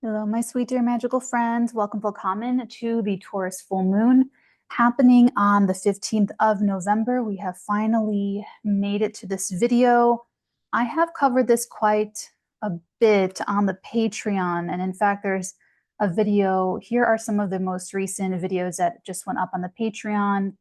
Hello, my sweet dear magical friends. Welcome, 𝚃𝚅𝚗𝚕𝚎, to the Taurus full moon happening on the 15th of November. We have finally made it to this video. I have covered this quite a bit on the Patreon, and in fact, there's a video. Here are some of the most recent videos that just went up on the Patreon.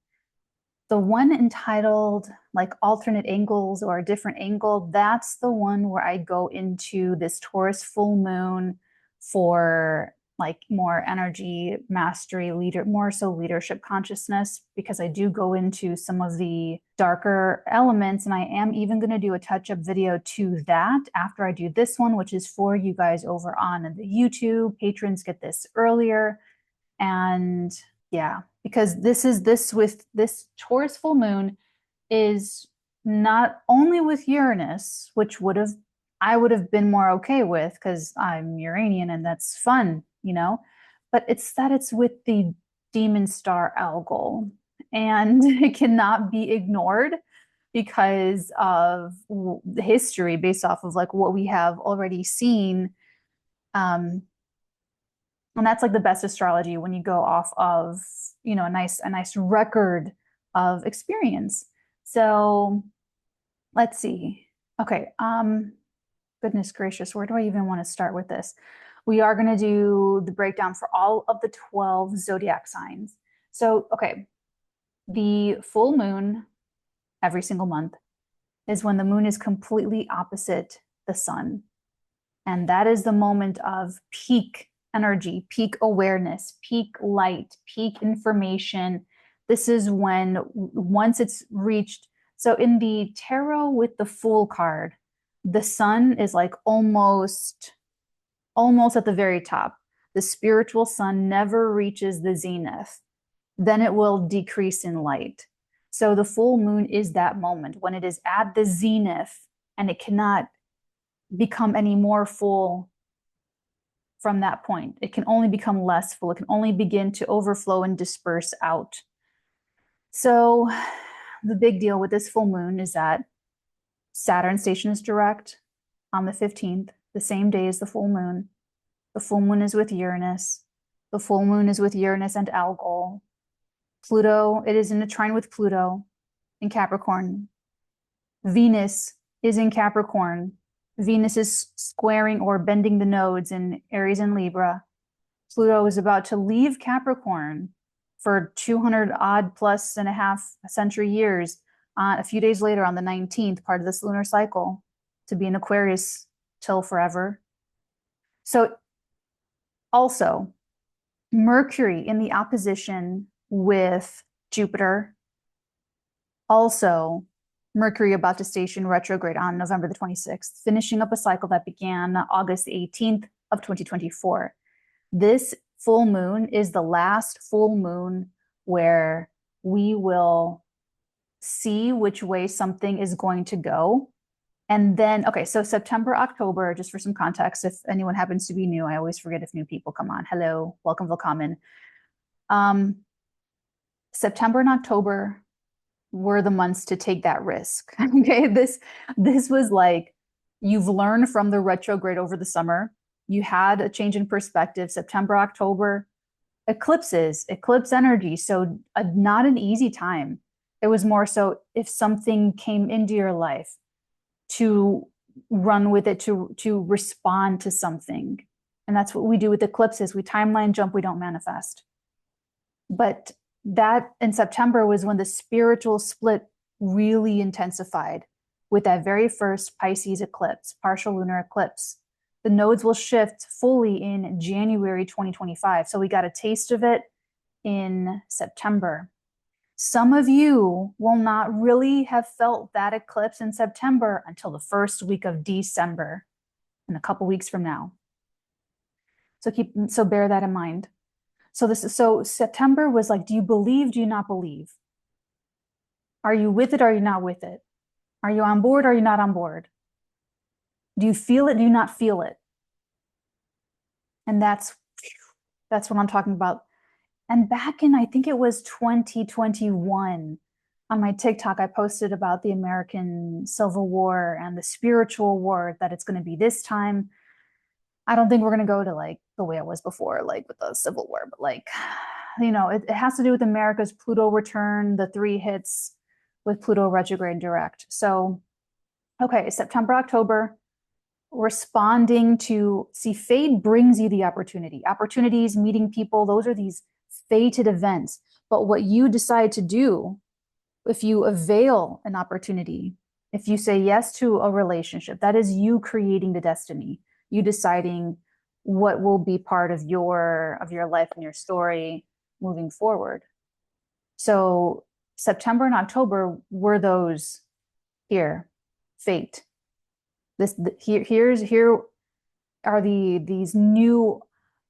The one entitled like alternate angles or a different angle, that's the one where I go into this Taurus full moon for like more energy, mastery, more so leadership consciousness, because I do go into some of the darker elements, and I am even going to do a touch-up video to that after I do this one, which is for you guys over on the YouTube. Patrons get this earlier. And yeah, because this Taurus full moon is not only with Uranus, which I would have been more okay with because I'm Uranian and that's fun, but it's with the demon star Algol, and it cannot be ignored because of the history based off of like what we have already seen. And that's like the best astrology when you go off of, a nice record of experience. So let's see. Okay. Goodness gracious, where do I even want to start with this? We are going to do the breakdown for all of the 12 zodiac signs. So, okay, the full moon every single month is when the moon is completely opposite the sun. And that is the moment of peak energy, peak awareness, peak light, peak information. This is when, once it's reached, so in the tarot with the Fool card, the sun is like almost at the very top. The spiritual sun never reaches the zenith. Then it will decrease in light. So the full moon is that moment when it is at the zenith and it cannot become any more full from that point. It can only become less full. It can only begin to overflow and disperse out. So the big deal with this full moon is that Saturn station is direct on the 15th, the same day as the full moon. The full moon is with Uranus. The full moon is with Uranus and Algol. Pluto, it is in a trine with Pluto in Capricorn. Venus is in Capricorn. Venus is squaring or bending the nodes in Aries and Libra. Pluto is about to leave Capricorn for 200 odd plus and a half century years. A few days later on the 19th, part of this lunar cycle, to be in Aquarius till forever. So also, Mercury in the opposition with Jupiter. Also, Mercury about to station retrograde on November the 26th, finishing up a cycle that began August the 18th of 2024. This full moon is the last full moon where we will see which way something is going to go. And then, okay, so September, October, just for some context, if anyone happens to be new, I always forget if new people come on. Hello, welcome, 𝚃𝚅𝚗𝚕𝚎. September and October were the months to take that risk. Okay, this was like, you've learned from the retrograde over the summer. You had a change in perspective. September, October, eclipse energy. So not an easy time. It was more so if something came into your life, to run with it, to respond to something. And that's what we do with eclipses. We timeline jump, we don't manifest. But that in September was when the spiritual split really intensified with that very first Pisces eclipse, partial lunar eclipse. The nodes will shift fully in January 2025. So we got a taste of it in September. Some of you will not really have felt that eclipse in September until the first week of December, in a couple weeks from now. So bear that in mind. So September was like, do you believe, do you not believe? Are you with it, or are you not with it? Are you on board, or are you not on board? Do you feel it, do you not feel it? And that's what I'm talking about. And back in, I think it was 2021, on my TikTok, I posted about the American Civil War and the spiritual war that it's going to be this time. I don't think we're going to go to like the way it was before, like with the Civil War, but like, you know, it has to do with America's Pluto return, the 3 hits with Pluto retrograde direct. So, okay, September, October, responding to, see, fate brings you the opportunities, meeting people, those are these fated events. But what you decide to do, if you avail an opportunity, if you say yes to a relationship, that is you creating the destiny, you deciding what will be part of your life and your story moving forward. So September and October were those here, fate. Here are these new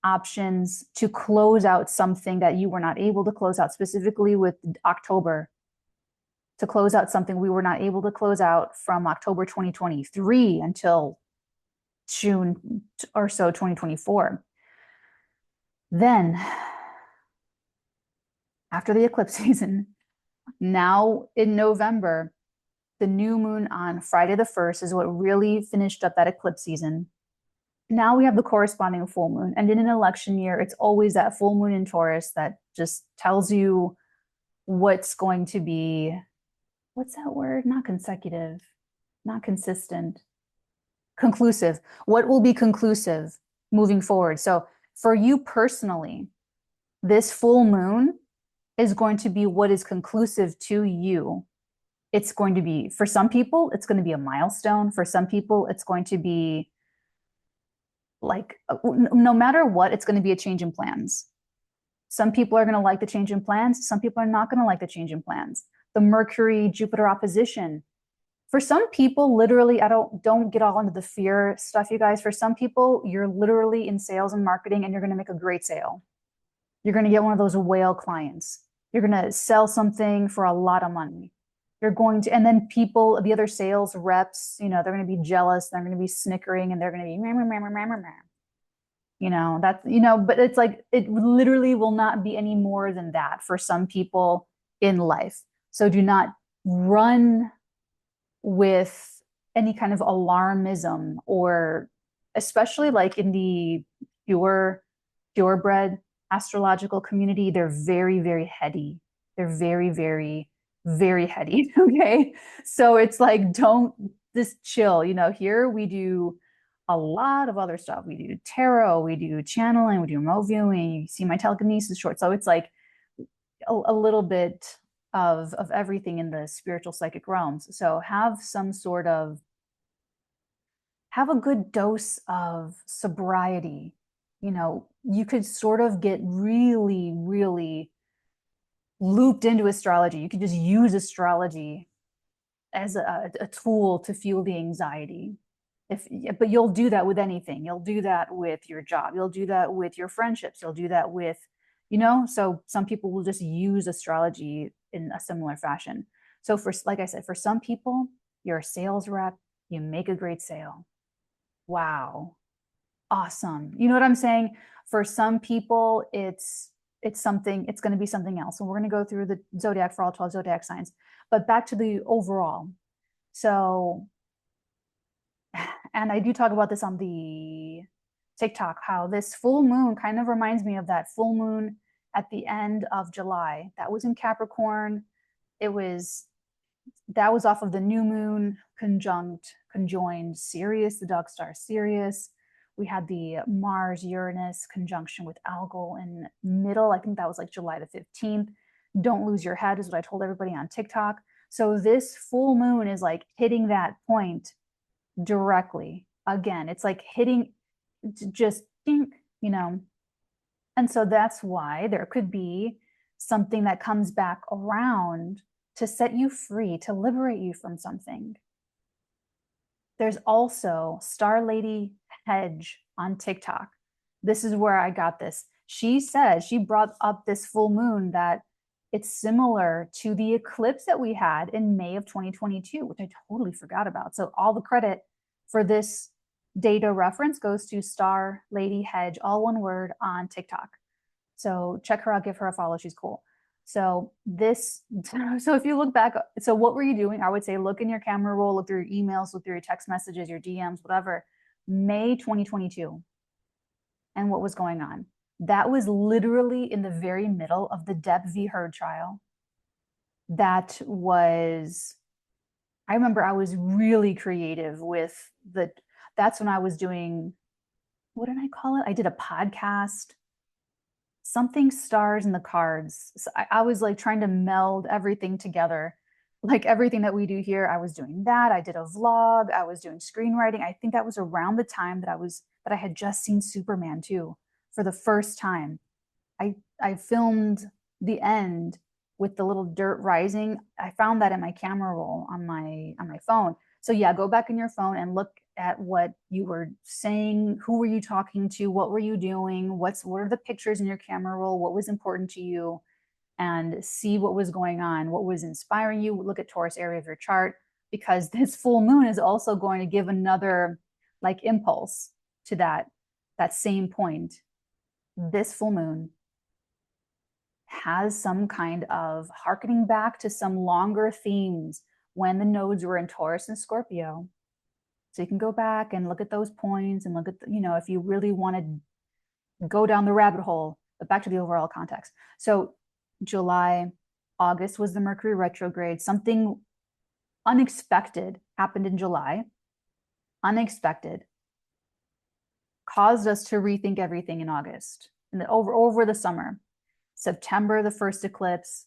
options to close out something that you were not able to close out, specifically with October, to close out something we were not able to close out from October 2023 until June or so 2024. Then, after the eclipse season, now in November, the new moon on Friday the 1st is what really finished up that eclipse season. Now we have the corresponding full moon. And in an election year, it's always that full moon in Taurus that just tells you what's going to be, what's that word? Not consecutive, not consistent, conclusive. What will be conclusive moving forward? So for you personally, this full moon is going to be what is conclusive to you. It's going to be, for some people, it's going to be a milestone. For some people, it's going to be like, no matter what, it's going to be a change in plans. Some people are going to like the change in plans. Some people are not going to like the change in plans. The Mercury-Jupiter opposition. For some people, literally, don't get all into the fear stuff, you guys. For some people, you're literally in sales and marketing and you're going to make a great sale. You're going to get one of those whale clients. You're going to sell something for a lot of money. You're going to, and then people, the other sales reps, you know, they're going to be jealous. They're going to be snickering and they're going to be, you know, that's, you know, but it's like, it literally will not be any more than that for some people in life. So do not run with any kind of alarmism, or especially like in the purebred astrological community, they're very, very heady. They're very, very, very heady. Okay. So it's like, don't just chill. You know, here we do a lot of other stuff. We do tarot, we do channeling, we do remote viewing. You see my telekinesis short. So it's like a little bit of everything in the spiritual psychic realms. So have a good dose of sobriety. You know, you could sort of get really, really looped into astrology. You could just use astrology as a tool to fuel the anxiety. But you'll do that with anything. You'll do that with your job. You'll do that with your friendships. You'll do that with, you know, so some people will just use astrology in a similar fashion. So like I said, for some people, you're a sales rep, you make a great sale. Wow. Awesome. You know what I'm saying? For some people, it's going to be something else. And we're going to go through the zodiac for all 12 zodiac signs, but back to the overall. So, and I do talk about this on the TikTok, how this full moon kind of reminds me of that full moon at the end of July. That was in Capricorn. That was off of the new moon conjoined Sirius, the dog star Sirius. We had the Mars-Uranus conjunction with Algol in middle. I think that was like July the 15th. Don't lose your head is what I told everybody on TikTok. So this full moon is like hitting that point directly. Again, it's like hitting just, you know. And so that's why there could be something that comes back around to set you free, to liberate you from something. There's also Star Lady Hedge on TikTok. This is where I got this. She said, she brought up this full moon that it's similar to the eclipse that we had in May of 2022, which I totally forgot about. So all the credit for this data reference goes to Star Lady Hedge, all one word, on TikTok. So check her out, give her a follow. She's cool. So if you look back, so what were you doing? I would say look in your camera roll, look through your emails, look through your text messages, your DMs, whatever. May 2022. and what was going on. That was literally in the very middle of the 𝚑𝚊𝚗𝚎 trial. That was, I remember I was really creative with that's when I was doing, what did I call it? I did a podcast, something stars in the cards. So I was like trying to meld everything together. Like everything that we do here, I was doing that. I did a vlog, I was doing screenwriting. I think that was around the time that I had just seen Superman 2 for the first time. I filmed the end with the little dirt rising. I found that in my camera roll on my phone. So yeah, go back in your phone and look at what you were saying. Who were you talking to? What were you doing? What are the pictures in your camera roll? What was important to you? And see what was going on, what was inspiring you. Look at Taurus area of your chart, because this full moon is also going to give another like impulse to that same point. This full moon has some kind of harkening back to some longer themes when the nodes were in Taurus and Scorpio. So you can go back and look at those points and look at, if you really want to go down the rabbit hole, but back to the overall context. So July, August was the Mercury retrograde. Something unexpected happened in July. Unexpected. Caused us to rethink everything in August and over the summer. September, the first eclipse.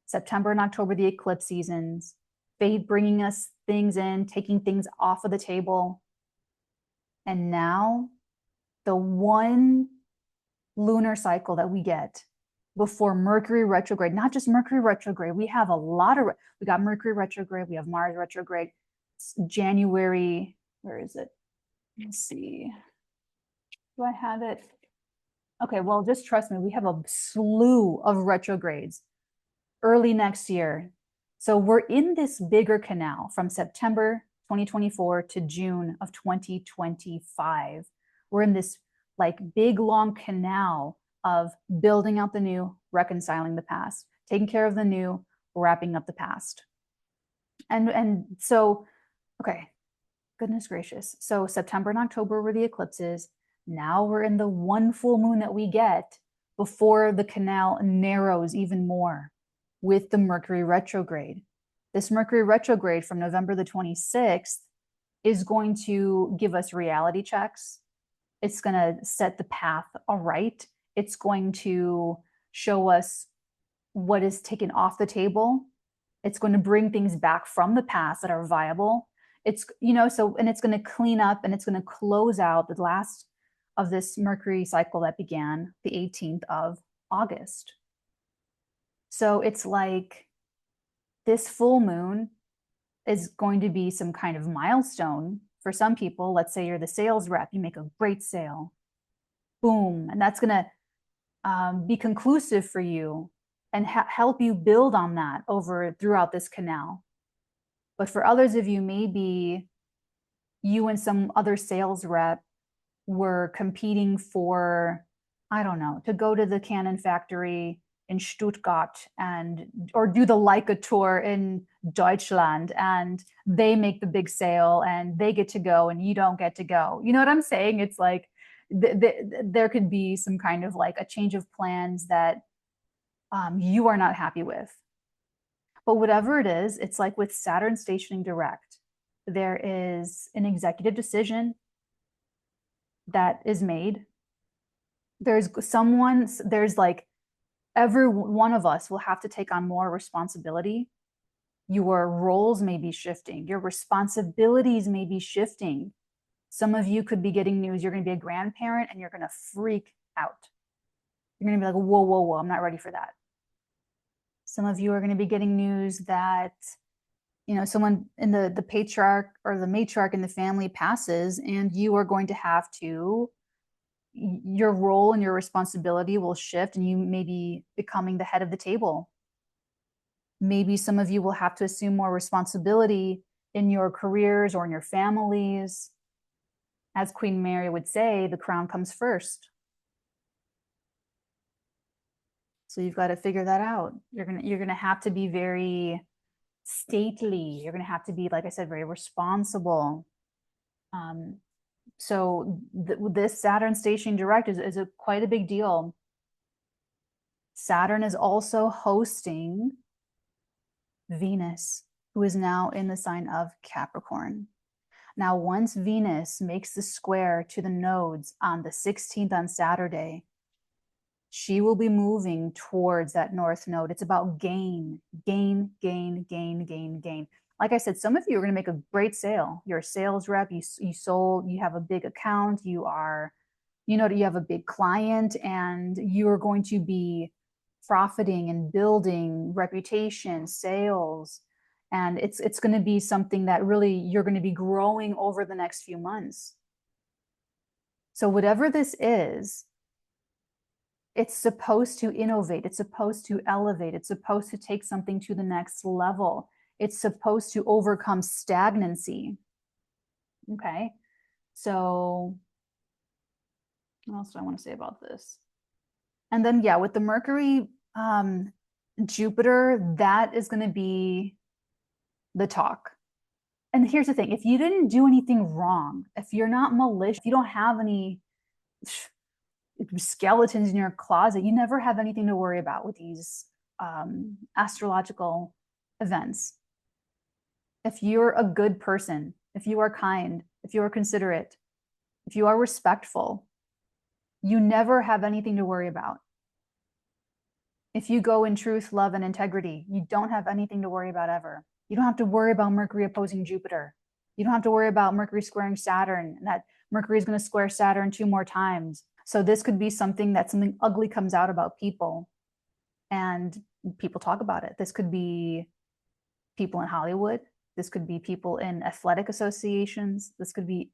September and October, the eclipse seasons. Fate bringing us things in, taking things off of the table. And now, the one lunar cycle that we get before Mercury retrograde, not just Mercury retrograde, we have a lot of, we got Mercury retrograde, we have Mars retrograde, January, where is it? Let's see. Do I have it? Okay, well, just trust me, we have a slew of retrogrades early next year. So we're in this bigger canal from September 2024 to June of 2025. We're in this like big, long canal of building out the new, reconciling the past, taking care of the new, wrapping up the past. And so, okay, goodness gracious. So September and October were the eclipses. Now we're in the one full moon that we get before the canal narrows even more with the Mercury retrograde. This Mercury retrograde from November the 26th is going to give us reality checks. It's going to set the path aright. It's going to show us what is taken off the table. It's going to bring things back from the past that are viable. It's, and it's going to clean up and it's going to close out the last of this Mercury cycle that began the 18th of August. So it's like this full moon is going to be some kind of milestone for some people. Let's say you're the sales rep, you make a great sale, boom, and that's going to be conclusive for you and help you build on that throughout this canal. But for others of you, maybe you and some other sales rep were competing for, I don't know, to go to the Canon factory in Stuttgart or do the Leica tour in Deutschland, and they make the big sale and they get to go and you don't get to go. You know what I'm saying? It's like there could be some kind of like a change of plans that you are not happy with. But whatever it is, it's like with Saturn stationing direct, there is an executive decision that is made. There's like every one of us will have to take on more responsibility. Your roles may be shifting. Your responsibilities may be shifting. Some of you could be getting news. You're going to be a grandparent and you're going to freak out. You're going to be like, whoa, whoa, whoa, I'm not ready for that. Some of you are going to be getting news that, someone in the patriarch or the matriarch in the family passes, and you are going to have to, your role and your responsibility will shift, and you may be becoming the head of the table. Maybe some of you will have to assume more responsibility in your careers or in your families. As Queen Mary would say, the crown comes first. So you've got to figure that out. You're gonna have to be very stately. You're gonna have to be, like I said, very responsible. So this Saturn stationing direct is quite a big deal. Saturn is also hosting Venus, who is now in the sign of Capricorn. Now, once Venus makes the square to the nodes on the 16th on Saturday, she will be moving towards that north node. It's about gain, gain, gain, gain, gain, gain. Like I said, some of you are going to make a great sale. You're a sales rep, you sold, you have a big account, you have a big client, and you are going to be profiting and building reputation, sales. And it's going to be something that really you're going to be growing over the next few months. So whatever this is, it's supposed to innovate. It's supposed to elevate. It's supposed to take something to the next level. It's supposed to overcome stagnancy. Okay. So what else do I want to say about this? And then, yeah, with the Mercury, Jupiter, that is going to be the talk. And here's the thing, if you didn't do anything wrong, if you're not malicious, if you don't have any skeletons in your closet, you never have anything to worry about with these astrological events. If you're a good person, if you are kind, if you are considerate, if you are respectful, you never have anything to worry about. If you go in truth, love, and integrity, you don't have anything to worry about ever. You don't have to worry about Mercury opposing Jupiter. You don't have to worry about Mercury squaring Saturn, and that Mercury is going to square Saturn 2 more times. So this could be something that something ugly comes out about people, and people talk about it. This could be people in Hollywood. This could be people in athletic associations. This could be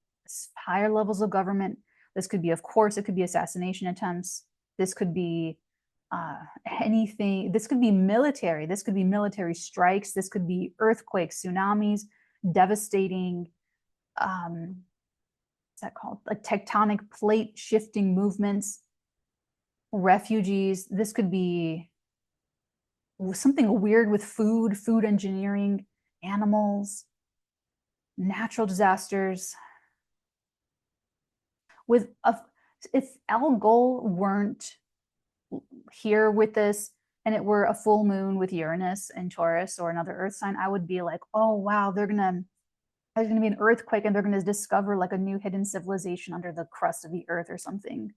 higher levels of government. This could be, of course, it could be assassination attempts. This could be anything. This could be military. This could be military strikes. This could be earthquakes, tsunamis, devastating, what's that called? Like tectonic plate shifting movements, refugees. This could be something weird with food engineering, animals, natural disasters. If Algol weren't here with this and it were a full moon with Uranus and Taurus or another earth sign, I would be like, oh wow, there's gonna be an earthquake and they're gonna discover like a new hidden civilization under the crust of the earth or something.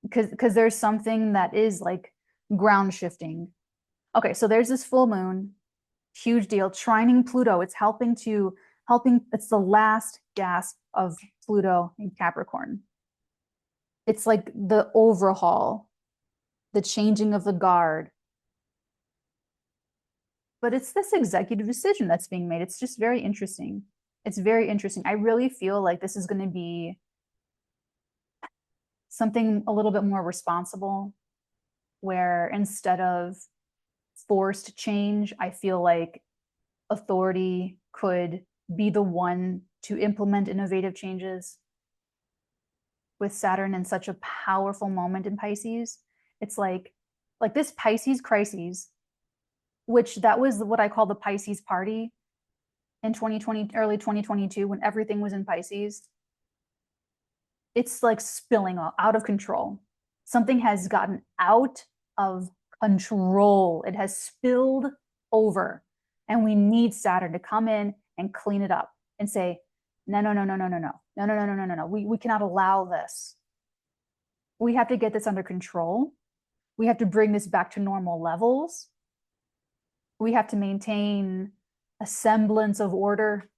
Because there's something that is like ground shifting. Okay, so there's this full moon, huge deal, trining Pluto. It's it's the last gasp of Pluto in Capricorn. It's like the overhaul, the changing of the guard. But it's this executive decision that's being made. It's just very interesting. It's very interesting. I really feel like this is going to be something a little bit more responsible, where instead of forced change, I feel like authority could be the one to implement innovative changes. With Saturn in such a powerful moment in Pisces, it's like this Pisces crises, which that was what I call the Pisces party in 2020, early 2022, when everything was in Pisces. It's like spilling out of control. Something has gotten out of control. It has spilled over, and we need Saturn to come in and clean it up and say, no, no, no, no, no, no, no, no, no, no, no, no, no, no. We cannot allow this. We have to get this under control. We have to bring this back to normal levels. We have to maintain a semblance of order.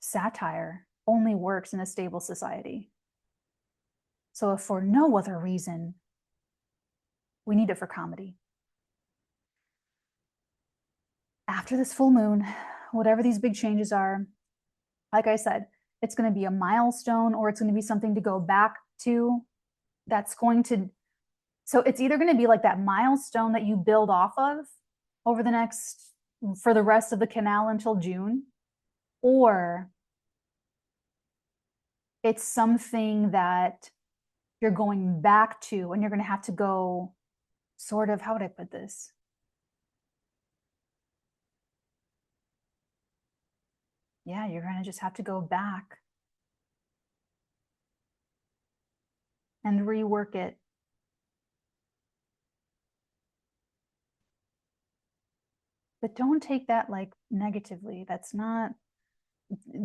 Satire only works in a stable society. So if for no other reason, we need it for comedy. After this full moon, whatever these big changes are, like I said, it's going to be a milestone, or it's going to be something to go back to. That's going to, so it's either going to be like that milestone that you build off of over the next, for the rest of the canal until June, or it's something that you're going back to, and you're going to have to go sort of, how would I put this? yeah, you're going to just have to go back and rework it. But don't take that like negatively. That's not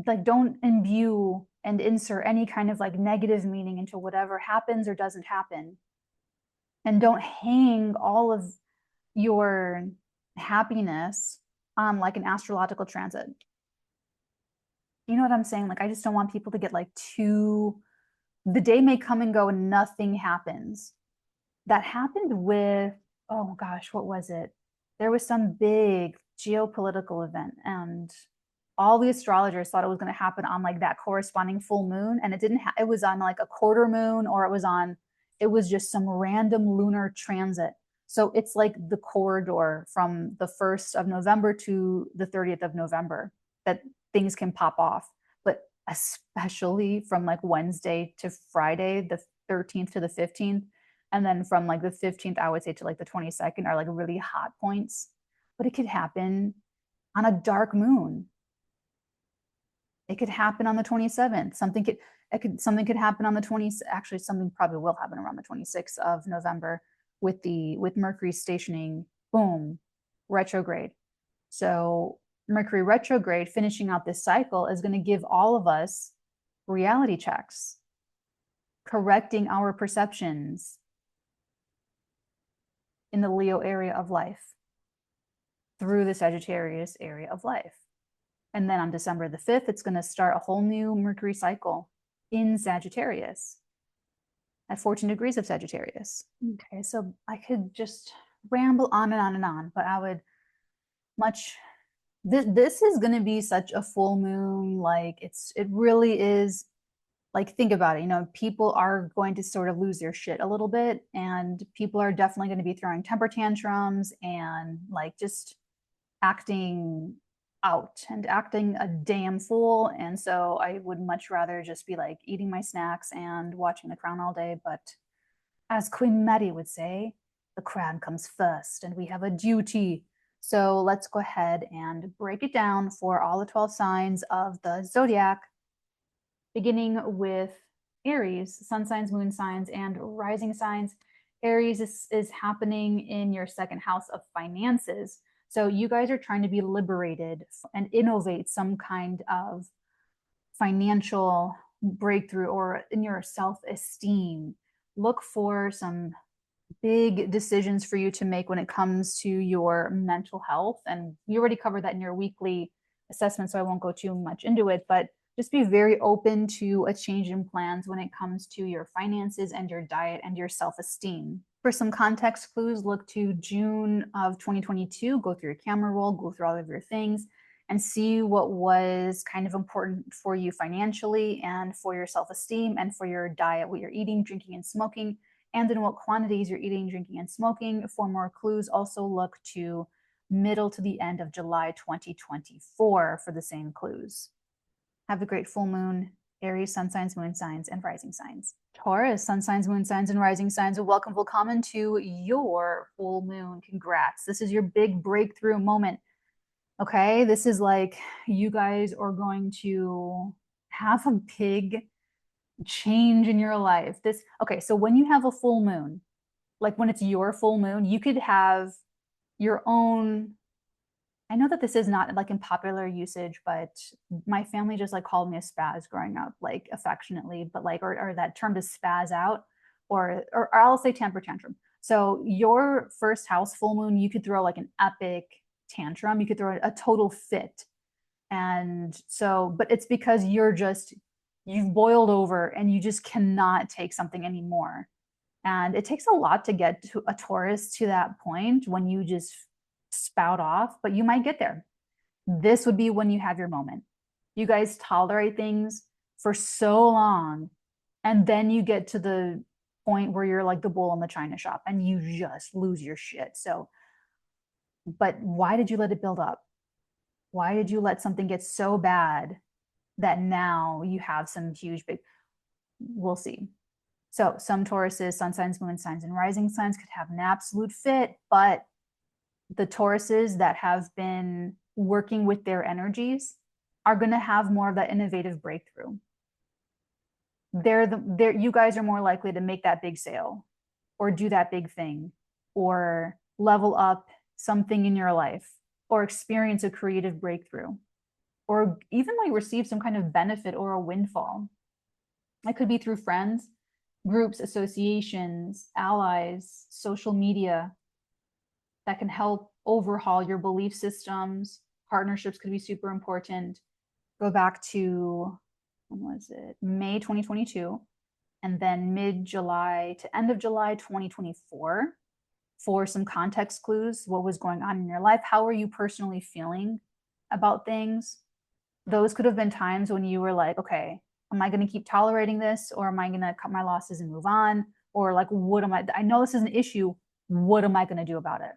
like, don't imbue and insert any kind of like negative meaning into whatever happens or doesn't happen. And don't hang all of your happiness on like an astrological transit. You know what I'm saying? Like, I just don't want people to get like too, the day may come and go and nothing happens. That happened with, oh gosh, what was it? There was some big geopolitical event, and all the astrologers thought it was going to happen on like that corresponding full moon, and it didn't. It was on like a quarter moon, or it was just some random lunar transit. So it's like the corridor from the 1st of November to the 30th of November that things can pop off. But especially from like Wednesday to Friday, the 13th to the 15th, and then from like the 15th, I would say, to like the 22nd are like really hot points. But it could happen on a dark moon. It could happen on the 27th. Something could happen on the 20th. Actually, something probably will happen around the 26th of November with Mercury stationing, boom, retrograde. So Mercury retrograde finishing out this cycle is going to give all of us reality checks, correcting our perceptions in the Leo area of life through the Sagittarius area of life. And then on December the 5th, it's going to start a whole new Mercury cycle in Sagittarius at 14 degrees of Sagittarius. Okay, so I could just ramble on and on and on, but I would this is going to be such a full moon. Like, it really is. Like, think about it, you know, people are going to sort of lose their shit a little bit, and people are definitely going to be throwing temper tantrums and like just acting out and acting a damn fool. And so I would much rather just be like eating my snacks and watching The Crown all day. But as Queen Maddie would say, the crown comes first and we have a duty. So let's go ahead and break it down for all the 12 signs of the zodiac, beginning with Aries, sun signs, moon signs, and rising signs. Aries is happening in your second house of finances. So you guys are trying to be liberated and innovate some kind of financial breakthrough, or in your self-esteem. Look for some big decisions for you to make when it comes to your mental health. And we already covered that in your weekly assessment, so I won't go too much into it, but just be very open to a change in plans when it comes to your finances and your diet and your self-esteem. For some context clues, look to June of 2022, go through your camera roll, go through all of your things, and see what was kind of important for you financially and for your self-esteem and for your diet, what you're eating, drinking, and smoking, and in what quantities you're eating, drinking, and smoking. For more clues, also look to middle to the end of July 2024 for the same clues. Have a great full moon, Aries, sun signs, moon signs, and rising signs. Taurus, sun signs, moon signs, and rising signs. Welcome, willkommen to your full moon. Congrats. This is your big breakthrough moment. Okay, this is like, you guys are going to have a big change in your life. Okay, so when you have a full moon, like when it's your full moon, you could have your own, I know that this is not like in popular usage, but my family just like called me a spaz growing up, like affectionately, but like, or that term to spaz out, or I'll say temper tantrum. So your first house full moon, you could throw like an epic tantrum, you could throw a total fit. And so, but it's because you've boiled over and you just cannot take something anymore. And it takes a lot to get to a Taurus to that point when you just spout off, but you might get there. This would be when you have your moment. You guys tolerate things for so long, and then you get to the point where you're like the bull in the china shop and you just lose your shit. So, but why did you let it build up? Why did you let something get so bad that now you have some huge big, we'll see. So some Tauruses, sun signs, moon signs, and rising signs could have an absolute fit, but the Tauruses that have been working with their energies are going to have more of that innovative breakthrough. You guys are more likely to make that big sale or do that big thing or level up something in your life or experience a creative breakthrough or even like receive some kind of benefit or a windfall. It could be through friends, groups, associations, allies, social media that can help overhaul your belief systems. Partnerships could be super important. Go back to, when was it? May 2022, and then mid-July to end of July 2024 for some context clues. What was going on in your life? How are you personally feeling about things? Those could have been times when you were like, okay, am I going to keep tolerating this, or am I going to cut my losses and move on? Or like, what am I know this is an issue. What am I going to do about it?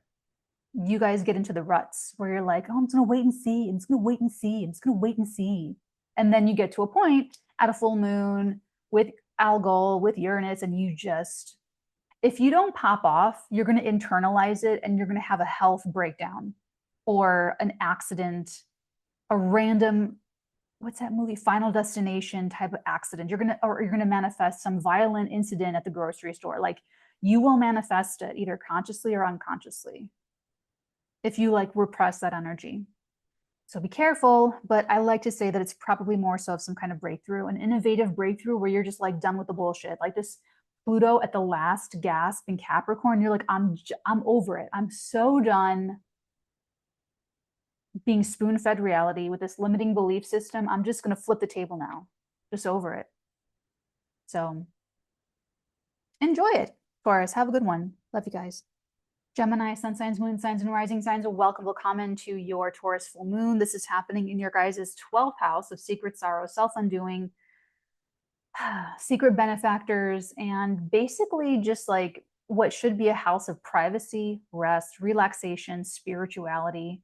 You guys get into the ruts where you're like, oh, I'm just going to wait and see. I'm just going to wait and see. I'm just going to wait and see. And then you get to a point at a full moon with Algol, with Uranus, and you just, if you don't pop off, you're going to internalize it and you're going to have a health breakdown or an accident, a random, what's that movie, Final Destination type of accident. You're going to manifest some violent incident at the grocery store. Like, you will manifest it either consciously or unconsciously if you like repress that energy. So be careful, but I like to say that it's probably more so of some kind of breakthrough, an innovative breakthrough where you're just like done with the bullshit. Like this Pluto at the last gasp in Capricorn, you're like, I'm over it. I'm so done being spoon-fed reality with this limiting belief system. I'm just going to flip the table now. Just over it. So enjoy it, Taurus. Have a good one. Love you guys. Gemini, sun signs, moon signs, and rising signs, a welcome willkommen to your Taurus full moon. This is happening in your guys' 12th house of secret sorrow, self-undoing, secret benefactors, and basically just like what should be a house of privacy, rest, relaxation, spirituality,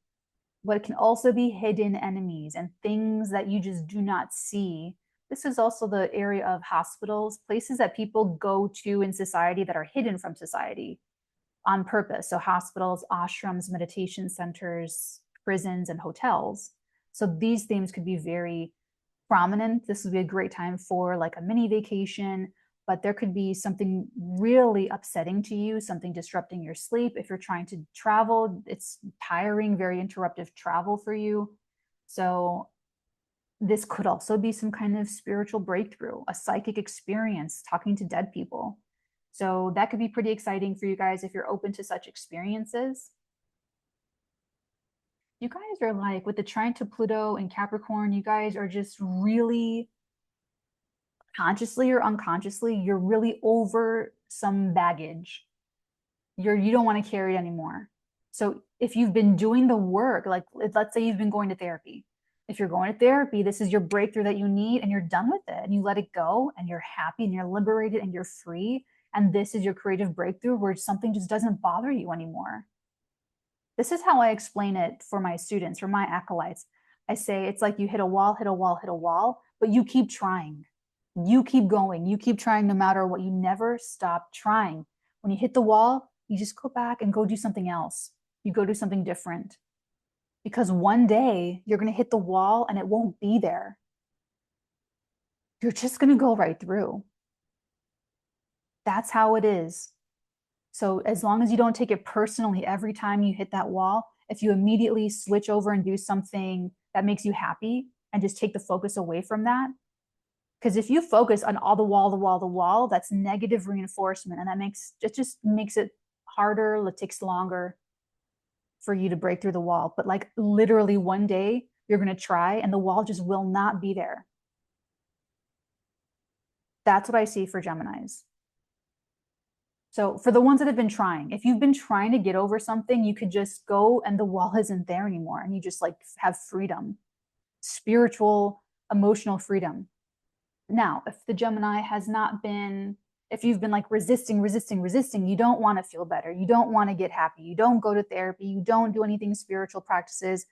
but can also be hidden enemies and things that you just do not see. This is also the area of hospitals, places that people go to in society that are hidden from society on purpose. So hospitals, ashrams, meditation centers, prisons, and hotels. So these themes could be very prominent. This would be a great time for like a mini vacation, but there could be something really upsetting to you, something disrupting your sleep. If you're trying to travel, it's tiring, very interruptive travel for you. So this could also be some kind of spiritual breakthrough, a psychic experience, talking to dead people. So that could be pretty exciting for you guys if you're open to such experiences. You guys are like, with the trine to Pluto and Capricorn, you guys are just really, consciously or unconsciously, you're really over some baggage. You don't want to carry it anymore. So if you've been doing the work, like let's say you've been going to therapy. If you're going to therapy, this is your breakthrough that you need and you're done with it and you let it go and you're happy and you're liberated and you're free. And this is your creative breakthrough where something just doesn't bother you anymore. This is how I explain it for my students, for my acolytes. I say it's like you hit a wall, hit a wall, hit a wall, but you keep trying. You keep going. You keep trying no matter what. You never stop trying. When you hit the wall, you just go back and go do something else. You go do something different. Because one day you're going to hit the wall and it won't be there. You're just going to go right through. That's how it is. So as long as you don't take it personally every time you hit that wall, if you immediately switch over and do something that makes you happy and just take the focus away from that, because if you focus on all the wall, that's negative reinforcement, and it just makes it harder, it takes longer for you to break through the wall. But like literally one day you're going to try and the wall just will not be there. That's what I see for Geminis. So for the ones that have been trying, if you've been trying to get over something, you could just go and the wall isn't there anymore. And you just like have freedom, spiritual, emotional freedom. Now, if the Gemini has not been, if you've been like resisting, you don't want to feel better. You don't want to get happy. You don't go to therapy. You don't do anything spiritual practices.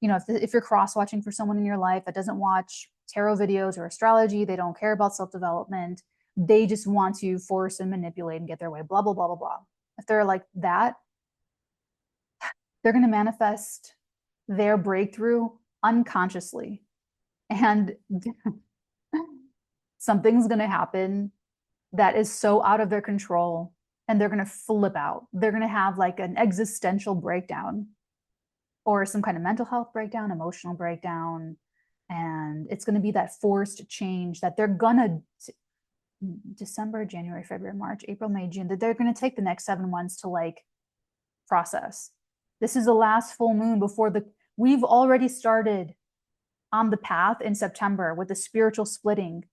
You know, if you're cross-watching for someone in your life that doesn't watch tarot videos or astrology, they don't care about self-development. They just want to force and manipulate and get their way, blah, blah, blah, blah, blah. If they're like that, they're going to manifest their breakthrough unconsciously. And something's going to happen that is so out of their control, and they're going to flip out. They're going to have like an existential breakdown or some kind of mental health breakdown, emotional breakdown. And it's going to be that forced change that they're going to December, January, February, March, April, May, June, that they're going to take the next 7 months to like process. This is the last full moon before we've already started on the path in September with the spiritual splitting.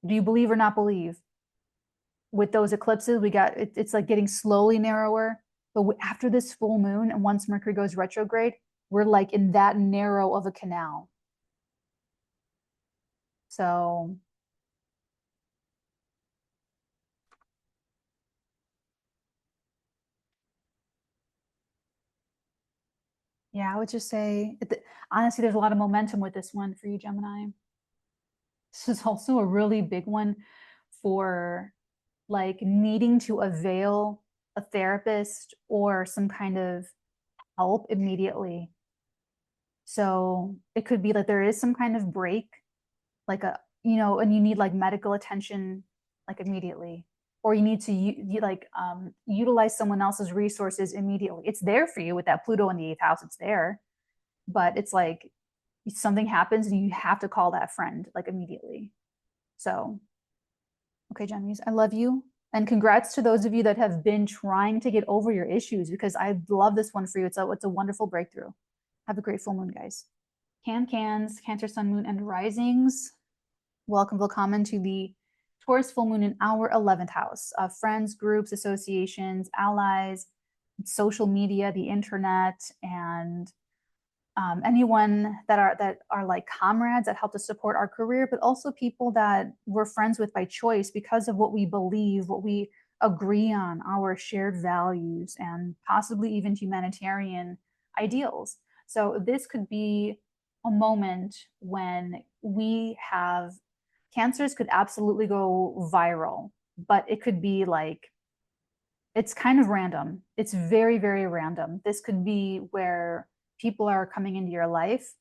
Do you believe or not believe? With those eclipses, we got it's like getting slowly narrower. But after this full moon, and once Mercury goes retrograde, we're like in that narrow of a canal. So yeah, I would just say, honestly, there's a lot of momentum with this one for you, Gemini. This is also a really big one for like needing to avail a therapist or some kind of help immediately. So it could be that there is some kind of break, like and you need like medical attention like immediately, or you need to utilize someone else's resources immediately. It's there for you with that Pluto in the 8th house. It's there, but it's like something happens and you have to call that friend like immediately. So, okay, Gemini, I love you. And congrats to those of you that have been trying to get over your issues, because I love this one for you. It's a wonderful breakthrough. Have a great full moon, guys. Cans, Cancer, Sun, Moon, and Risings. Welcome, willkommen to the Taurus full moon in our 11th house of friends, groups, associations, allies, social media, the internet, and anyone that are like comrades that help to support our career, but also people that we're friends with by choice because of what we believe, what we agree on, our shared values, and possibly even humanitarian ideals. So this could be a moment when we have cancers could absolutely go viral, but it could be like, it's kind of random. It's very, very random. This could be where people are coming into your life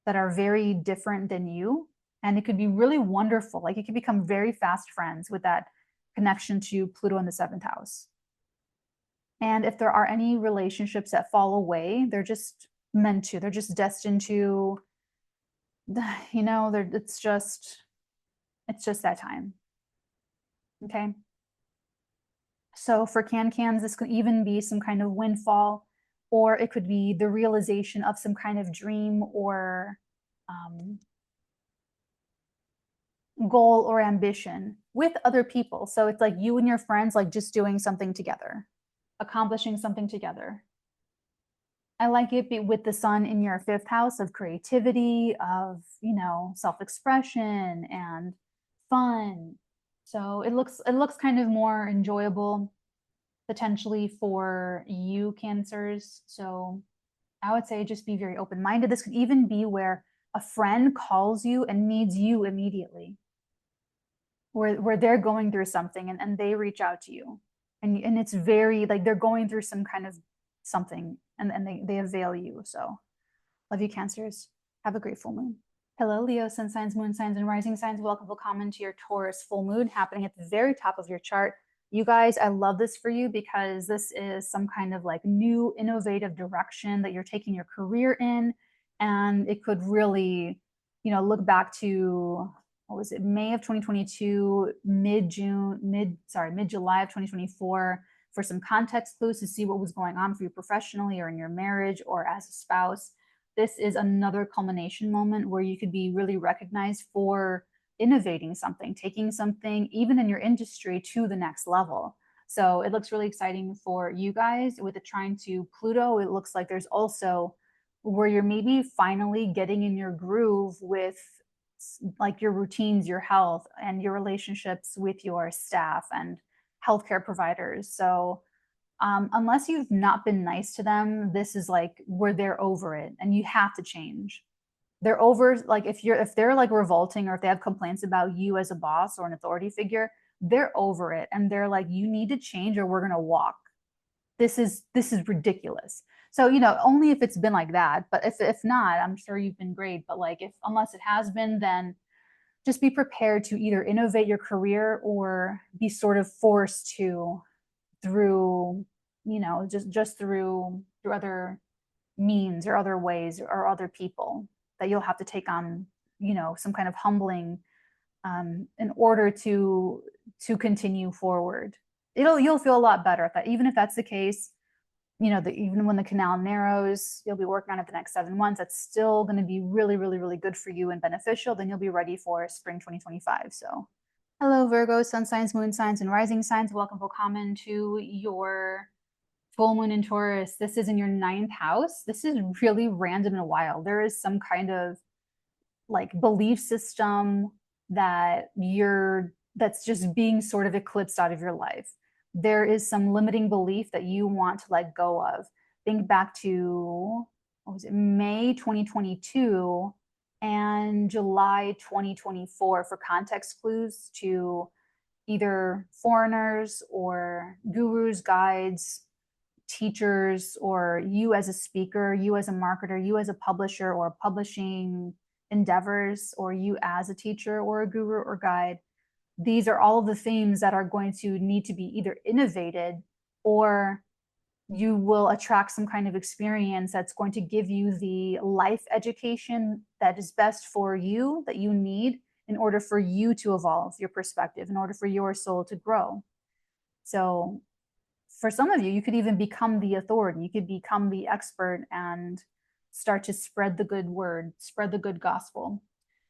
that are very different than you. And it could be really wonderful. Like you could become very fast friends with that connection to Pluto in the 7th house. And if there are any relationships that fall away, they're just meant to, they're just destined to, it's just that time. Okay. So for cans, this could even be some kind of windfall, or it could be the realization of some kind of dream or goal or ambition with other people. So it's like you and your friends, like just doing something together, accomplishing something together. I like it with the sun in your 5th house of creativity, of, self-expression and fun. So it looks kind of more enjoyable potentially for you, Cancers. So I would say just be very open-minded. This could even be where a friend calls you and needs you immediately, where they're going through something and they reach out to you. And it's very like they're going through some kind of something and they avail you. So love you, Cancers. Have a great full moon. Hello, Leo, sun signs, moon signs, and rising signs. Welcome, willkommen to your Taurus full moon happening at the very top of your chart. You guys, I love this for you because this is some kind of like new innovative direction that you're taking your career in. And it could really, look back to, what was it, May of 2022, mid-July of 2024, for some context clues to see what was going on for you professionally or in your marriage or as a spouse. This is another culmination moment where you could be really recognized for innovating something, taking something, even in your industry, to the next level. So it looks really exciting for you guys. With it trying to Pluto, it looks like there's also where you're maybe finally getting in your groove with like your routines, your health, and your relationships with your staff and healthcare providers. So unless you've not been nice to them, this is like where they're over it and you have to change. They're over, like if they're like revolting or if they have complaints about you as a boss or an authority figure, they're over it. And they're like, you need to change or we're going to walk. this is ridiculous. So, you know, only if it's been like that. But if not, I'm sure you've been great. But like, if unless it has been, then just be prepared to either innovate your career or be sort of forced to through, you know, just through other means or other ways or other people, that you'll have to take on, you know, some kind of humbling in order to continue forward. You'll feel a lot better at that, even if that's the case. You know, even when the canal narrows, you'll be working on it the next 7 months. That's still going to be really, really, really good for you and beneficial. Then you'll be ready for spring 2025. So, hello, Virgo, sun signs, moon signs, and rising signs. Welcome, Common, to your full moon in Taurus. This is in your 9th house. This is really random and wild. There is some kind of like belief system that's just being sort of eclipsed out of your life. There is some limiting belief that you want to let go of. Think back to, what was it, May 2022 and July 2024 for context clues to either foreigners or gurus, guides, teachers, or you as a speaker, you as a marketer, you as a publisher or publishing endeavors, or you as a teacher or a guru or guide. These are all of the themes that are going to need to be either innovated, or you will attract some kind of experience that's going to give you the life education that is best for you, that you need in order for you to evolve your perspective, in order for your soul to grow. So for some of you, you could even become the authority. You could become the expert and start to spread the good word, spread the good gospel.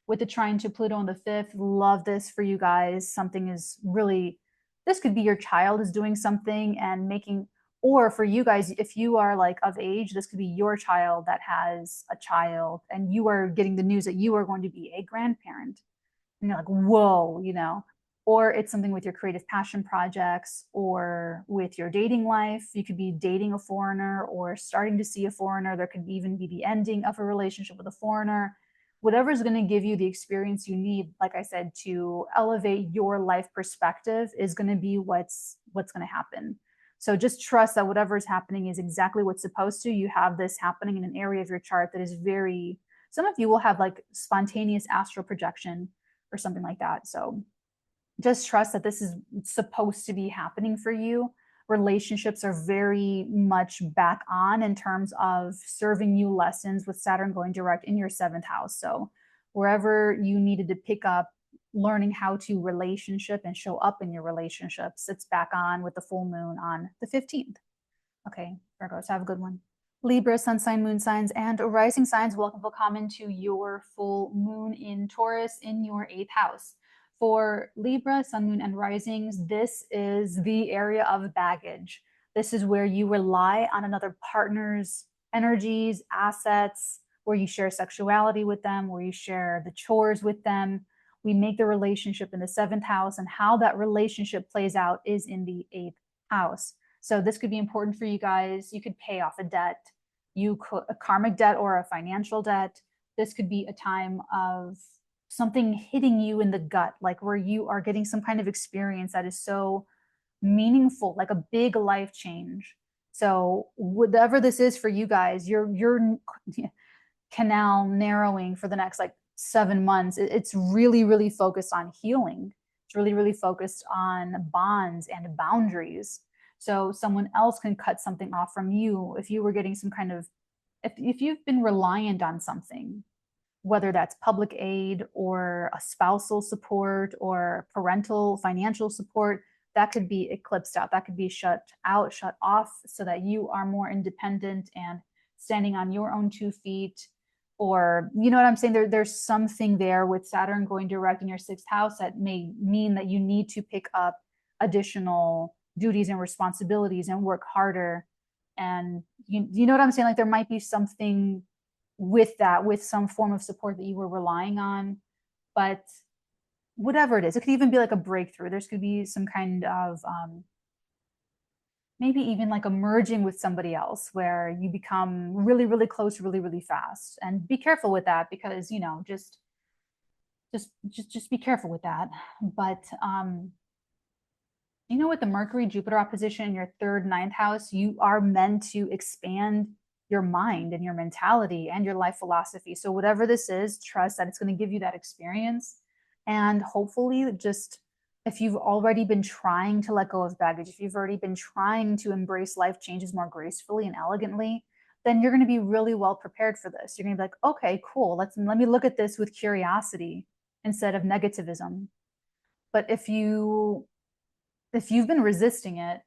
With the trine to Pluto on the 5th, love this for you guys. Something is really, this could be your child is doing something and making, or for you guys, if you are like of age, this could be your child that has a child and you are getting the news that you are going to be a grandparent. And you're like, whoa, you know, or it's something with your creative passion projects or with your dating life. You could be dating a foreigner or starting to see a foreigner. There could even be the ending of a relationship with a foreigner. Whatever is going to give you the experience you need, like I said, to elevate your life perspective is going to be what's going to happen. So just trust that whatever is happening is exactly what's supposed to. You have this happening in an area of your chart that is very, some of you will have like spontaneous astral projection or something like that. So just trust that this is supposed to be happening for you. Relationships are very much back on in terms of serving you lessons with Saturn going direct in your 7th house. So wherever you needed to pick up learning how to relationship and show up in your relationships, it's back on with the full moon on the 15th. Okay, Virgos, have a good one. Libra, sun sign, moon signs, and rising signs, welcome Common to your full moon in Taurus in your 8th house. For Libra, sun, moon, and risings, this is the area of baggage. This is where you rely on another partner's energies, assets, where you share sexuality with them, where you share the chores with them. We make the relationship in the 7th house, and how that relationship plays out is in the 8th house. So this could be important for you guys. You could pay off a debt, a karmic debt or a financial debt. This could be a time of something hitting you in the gut, like where you are getting some kind of experience that is so meaningful, like a big life change. So whatever this is for you guys, your canal narrowing for the next like 7 months, it's really, really focused on healing. It's really, really focused on bonds and boundaries. So someone else can cut something off from you if you were getting some kind of, if you've been reliant on something, whether that's public aid or a spousal support or parental financial support, that could be eclipsed out. That could be shut out, shut off, so that you are more independent and standing on your own 2 feet. Or, you know what I'm saying? There's something there with Saturn going direct in your 6th house that may mean that you need to pick up additional duties and responsibilities and work harder. And you know what I'm saying? Like there might be something with that, with some form of support that you were relying on. But whatever it is, it could even be like a breakthrough. There's could be some kind of maybe even like a merging with somebody else where you become really, really close really, really fast. And be careful with that, because you know, just be careful with that. But You know, with the Mercury Jupiter opposition in your third, ninth house, you are meant to expand your mind and your mentality and your life philosophy. So whatever this is, trust that it's going to give you that experience. And hopefully just if you've already been trying to let go of baggage, if you've already been trying to embrace life changes more gracefully and elegantly, then you're going to be really well prepared for this. You're going to be like, okay, cool. Let me look at this with curiosity instead of negativism. But if you've been resisting it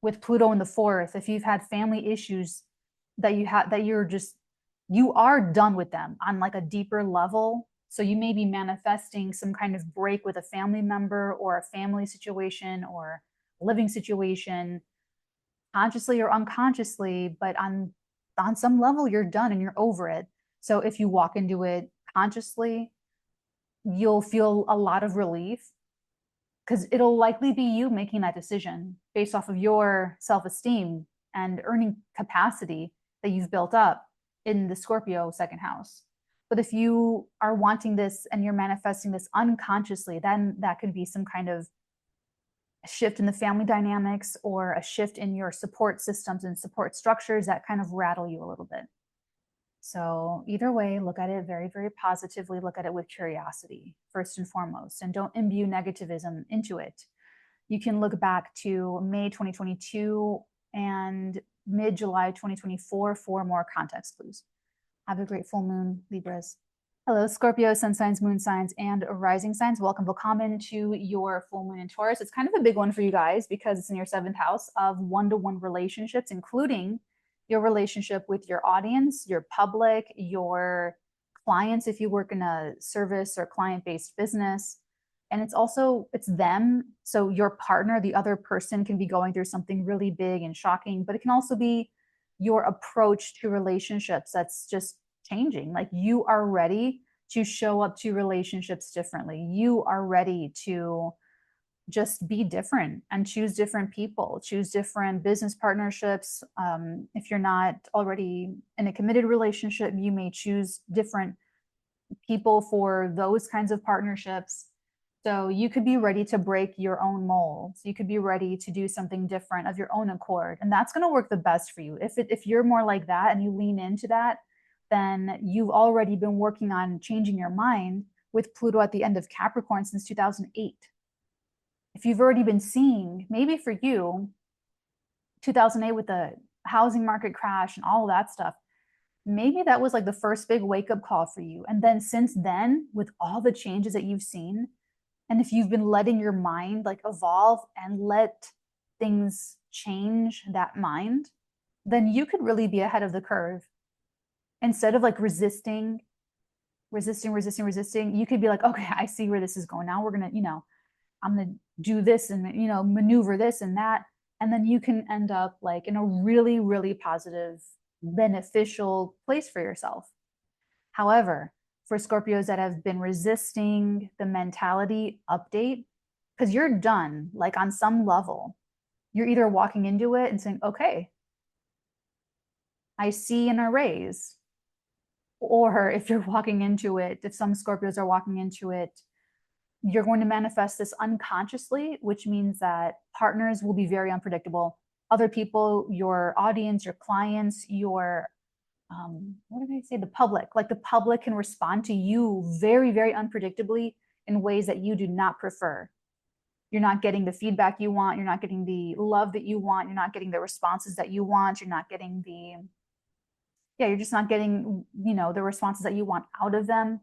with Pluto in the fourth, if you've had family issues that you are done with them on like a deeper level. So you may be manifesting some kind of break with a family member or a family situation or living situation, consciously or unconsciously, but on some level you're done and you're over it. So if you walk into it consciously, you'll feel a lot of relief because it'll likely be you making that decision based off of your self-esteem and earning capacity that you've built up in the Scorpio second house. But if you are wanting this and you're manifesting this unconsciously, then that could be some kind of shift in the family dynamics or a shift in your support systems and support structures that kind of rattle you a little bit. So either way, look at it very, very positively. Look at it with curiosity, first and foremost, and don't imbue negativism into it. You can look back to May 2022 and mid-July 2024 for more context clues. Have a great full moon, Libras. Hello, Scorpio, sun signs, moon signs, and rising signs. Welcome, willkommen to your full moon in Taurus. It's kind of a big one for you guys because it's in your seventh house of one-to-one relationships, including your relationship with your audience, your public, your clients, if you work in a service or client-based business. And it's them. So your partner, the other person, can be going through something really big and shocking, but it can also be your approach to relationships that's just changing. Like you are ready to show up to relationships differently. You are ready to just be different and choose different people, choose different business partnerships. If you're not already in a committed relationship, you may choose different people for those kinds of partnerships. So you could be ready to break your own molds. You could be ready to do something different of your own accord. And that's going to work the best for you. If you're more like that and you lean into that, then you've already been working on changing your mind with Pluto at the end of Capricorn since 2008. If you've already been seeing, maybe for you, 2008 with the housing market crash and all of that stuff, maybe that was like the first big wake-up call for you. And then since then, with all the changes that you've seen, and if you've been letting your mind like evolve and let things change that mind, then you could really be ahead of the curve. Instead of like resisting, you could be like, okay, I see where this is going. Now we're going to, I'm going to do this and, maneuver this and that. And then you can end up like in a really, really positive, beneficial place for yourself. However, for Scorpios that have been resisting the mentality update, because you're done, like on some level, you're either walking into it and saying, okay, I see an arrays. Or if you're walking into it, if some Scorpios are walking into it, you're going to manifest this unconsciously, which means that partners will be very unpredictable. Other people, your audience, your clients, your what did I say? The public, like the public can respond to you very, very unpredictably in ways that you do not prefer. You're not getting the feedback you want. You're not getting the love that you want. You're not getting the responses that you want. You're not getting you're just not getting, the responses that you want out of them.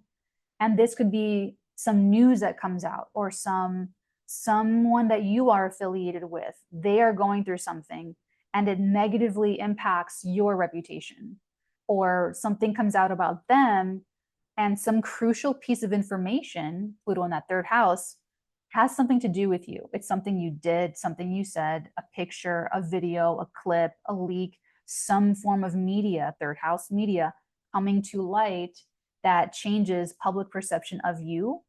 And this could be some news that comes out or someone that you are affiliated with. They are going through something and it negatively impacts your reputation, or something comes out about them and some crucial piece of information, Pluto in that third house, has something to do with you. It's something you did, something you said, a picture, a video, a clip, a leak, some form of media, third house media coming to light that changes public perception of you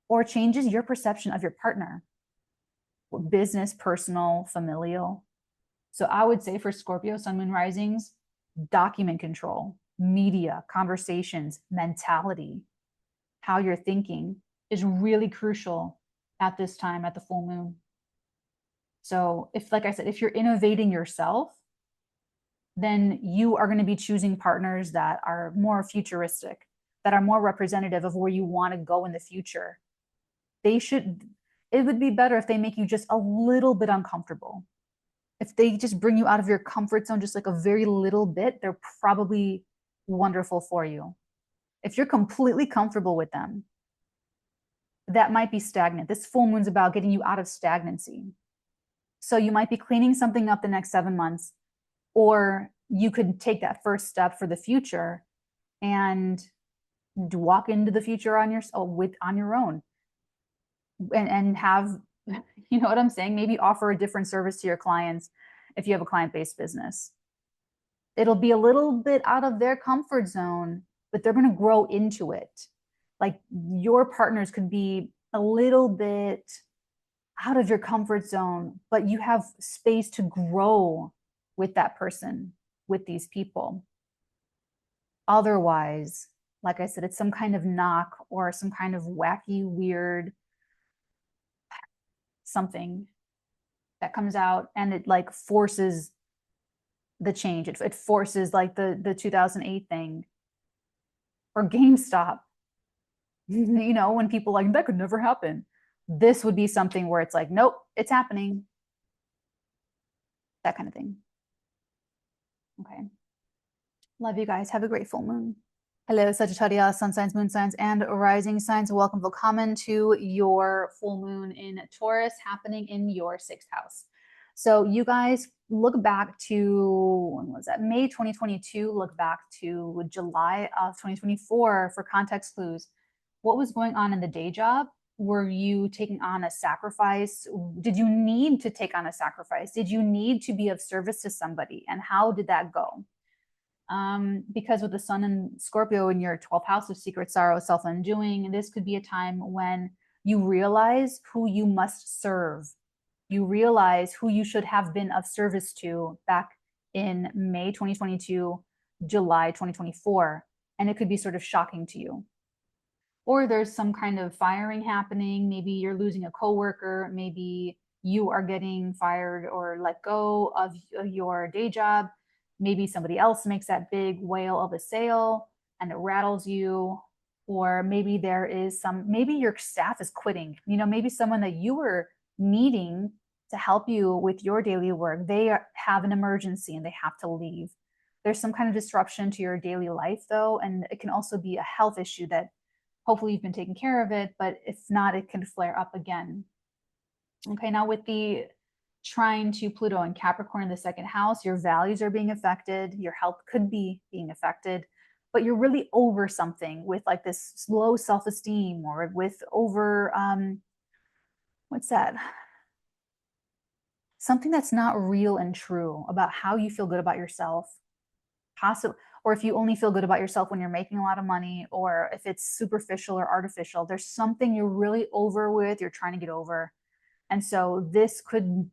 or changes your perception of your partner, business, personal, familial. So I would say for Scorpio, sun, moon, risings, document control, media, conversations, mentality, how you're thinking is really crucial at this time, at the full moon. So if, like I said, if you're innovating yourself, then you are going to be choosing partners that are more futuristic, that are more representative of where you want to go in the future. It would be better if they make you just a little bit uncomfortable. If they just bring you out of your comfort zone just like a very little bit, they're probably wonderful for you. If you're completely comfortable with them, that might be stagnant. This full moon's about getting you out of stagnancy. So you might be cleaning something up the next 7 months, or you could take that first step for the future and walk into the future on your own, and have, you know what I'm saying? Maybe offer a different service to your clients if you have a client-based business. It'll be a little bit out of their comfort zone, but they're going to grow into it. Like your partners could be a little bit out of your comfort zone, but you have space to grow with that person, with these people. Otherwise, like I said, it's some kind of knock or some kind of wacky, weird something that comes out, and it like forces the change. It forces like the 2008 thing, or GameStop. You know, when people like, that could never happen. This would be something where it's like, nope, it's happening. That kind of thing. Okay. Love you guys. Have a great full moon. Hello, Sagittarius, sun signs, moon signs, and rising signs. Welcome, willkommen to your full moon in Taurus, happening in your 6th house. So you guys look back to, when was that? May 2022, look back to July of 2024 for context clues. What was going on in the day job? Were you taking on a sacrifice? Did you need to take on a sacrifice? Did you need to be of service to somebody? And how did that go? Because with the sun and Scorpio in your 12th house of secret sorrow, self-undoing, this could be a time when you realize who you must serve. You realize who you should have been of service to back in May 2022, July 2024. And it could be sort of shocking to you. Or there's some kind of firing happening. Maybe you're losing a coworker. Maybe you are getting fired or let go of your day job. Maybe somebody else makes that big whale of a sale and it rattles you. Or maybe there is maybe your staff is quitting. You know, maybe someone that you were needing to help you with your daily work, they have an emergency and they have to leave. There's some kind of disruption to your daily life though. And it can also be a health issue that hopefully you've been taking care of it, but if not, it can flare up again. Okay, now with the trine to Pluto and Capricorn in the 2nd house, your values are being affected, your health could be being affected, but you're really over something with like this low self-esteem, or with over, what's that? Something that's not real and true about how you feel good about yourself. Or if you only feel good about yourself when you're making a lot of money, or if it's superficial or artificial, there's something you're really over with, you're trying to get over. And so this could